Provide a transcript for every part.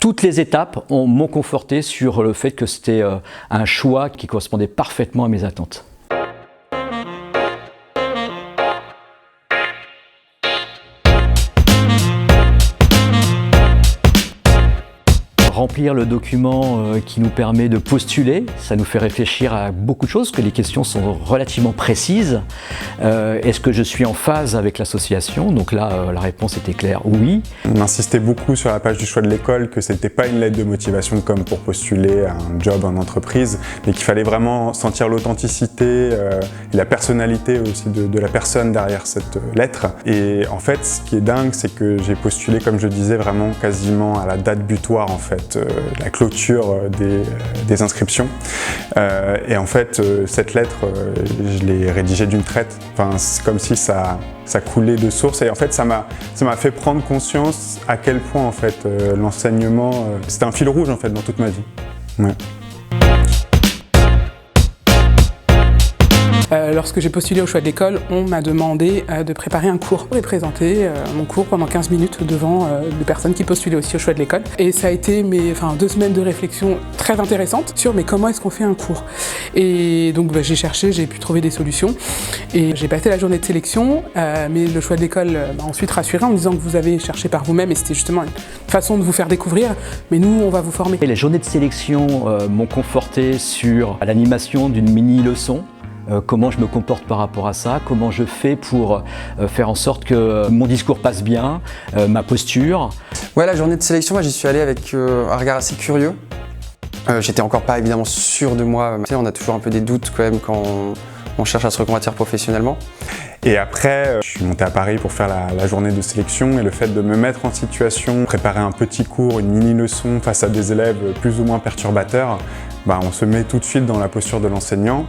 Toutes les étapes m'ont conforté sur le fait que c'était un choix qui correspondait parfaitement à mes attentes. Remplir le document qui nous permet de postuler, ça nous fait réfléchir à beaucoup de choses, parce que les questions sont relativement précises. Est-ce que je suis en phase avec l'association? Donc là, la réponse était claire, oui. On insistait beaucoup sur la page du choix de l'école que c'était pas une lettre de motivation comme pour postuler à un job en entreprise, mais qu'il fallait vraiment sentir l'authenticité et la personnalité aussi de la personne derrière cette lettre. Et en fait, ce qui est dingue, c'est que j'ai postulé, comme je disais, vraiment quasiment à la date butoir en fait. La clôture des inscriptions. Et en fait, cette lettre, je l'ai rédigée d'une traite. Enfin, c'est comme si ça coulait de source. Et en fait, ça m'a fait prendre conscience à quel point en fait, l'enseignement, c'était un fil rouge en fait, dans toute ma vie. Ouais. Lorsque j'ai postulé au choix de l'école, on m'a demandé de préparer un cours. J'ai présenté mon cours pendant 15 minutes devant des personnes qui postulaient aussi au choix de l'école. Et ça a été 2 semaines de réflexion très intéressantes sur comment est-ce qu'on fait un cours. Et donc j'ai cherché, j'ai pu trouver des solutions. Et j'ai passé la journée de sélection, mais le choix de l'école m'a ensuite rassuré en me disant que vous avez cherché par vous-même et c'était justement une façon de vous faire découvrir. Mais nous, on va vous former. Et les journées de sélection m'ont conforté sur l'animation d'une mini-leçon. Comment je me comporte par rapport à ça, comment je fais pour faire en sorte que mon discours passe bien, ma posture. Ouais, la journée de sélection, moi j'y suis allé avec un regard assez curieux. J'étais encore pas évidemment sûr de moi. Tu sais, on a toujours un peu des doutes quand même quand on cherche à se reconvertir professionnellement. Et après, je suis monté à Paris pour faire la journée de sélection et le fait de me mettre en situation, préparer un petit cours, une mini-leçon face à des élèves plus ou moins perturbateurs, on se met tout de suite dans la posture de l'enseignant.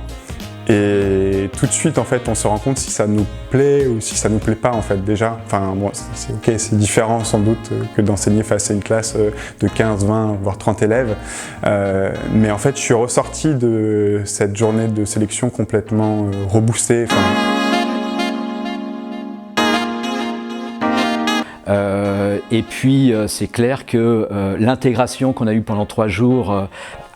Et tout de suite, en fait, on se rend compte si ça nous plaît ou si ça nous plaît pas, en fait, déjà. Enfin, bon, c'est ok, c'est différent sans doute que d'enseigner face à une classe de 15, 20, voire 30 élèves. Mais en fait, je suis ressorti de cette journée de sélection complètement reboosté. Et puis, c'est clair que l'intégration qu'on a eue pendant 3 jours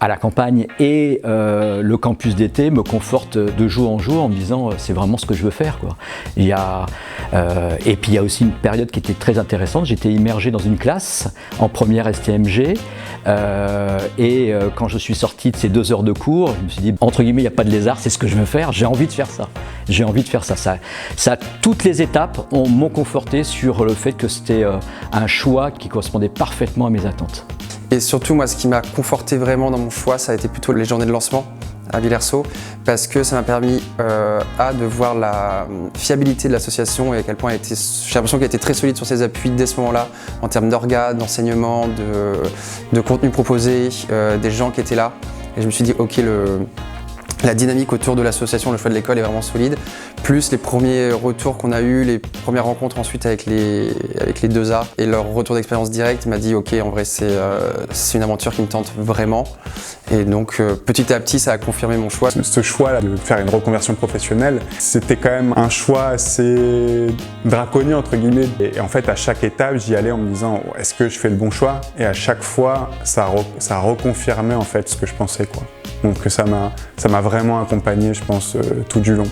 à la campagne et le campus d'été me conforte de jour en jour en me disant c'est vraiment ce que je veux faire, quoi. Et puis il y a aussi une période qui était très intéressante. J'étais immergé dans une classe en première STMG et quand je suis sorti de ces 2 heures de cours, je me suis dit entre guillemets il n'y a pas de lézard, c'est ce que je veux faire, j'ai envie de faire ça. J'ai envie de faire ça. Toutes les étapes m'ont conforté sur le fait que c'était un choix qui correspondait parfaitement à mes attentes. Et surtout, moi, ce qui m'a conforté vraiment dans mon choix, ça a été plutôt les journées de lancement à Villers-Sceaux, parce que ça m'a permis de voir la fiabilité de l'association et à quel point j'ai l'impression qu'elle était très solide sur ses appuis dès ce moment-là, en termes d'orgas, d'enseignement, de contenu proposé, des gens qui étaient là. Et je me suis dit, ok, la dynamique autour de l'association, le choix de l'école est vraiment solide, plus les premiers retours qu'on a eus, les premières rencontres ensuite avec les 2A et leur retour d'expérience directe m'a dit ok, en vrai c'est une aventure qui me tente vraiment. Et donc petit à petit ça a confirmé mon choix. Ce choix de faire une reconversion professionnelle, c'était quand même un choix assez draconien entre guillemets. Et en fait à chaque étape j'y allais en me disant est-ce que je fais le bon choix? Et à chaque fois ça reconfirmait en fait ce que je pensais, quoi. Donc ça m'a vraiment accompagné, je pense, tout du long.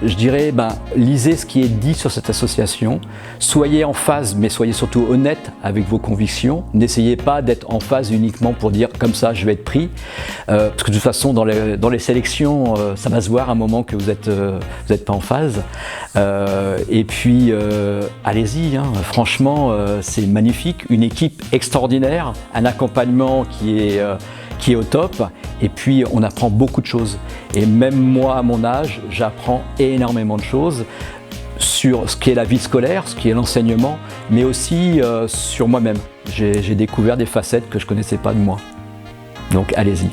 Je dirais, lisez ce qui est dit sur cette association, soyez en phase, mais soyez surtout honnête avec vos convictions. N'essayez pas d'être en phase uniquement pour dire comme ça je vais être pris, parce que de toute façon dans les sélections, ça va se voir à un moment que vous êtes pas en phase. Et puis allez-y, hein. Franchement c'est magnifique, une équipe extraordinaire, un accompagnement qui est au top, et puis on apprend beaucoup de choses. Et même moi, à mon âge, j'apprends énormément de choses sur ce qu'est la vie scolaire, ce qui est l'enseignement, mais aussi sur moi-même. J'ai découvert des facettes que je ne connaissais pas de moi. Donc allez-y.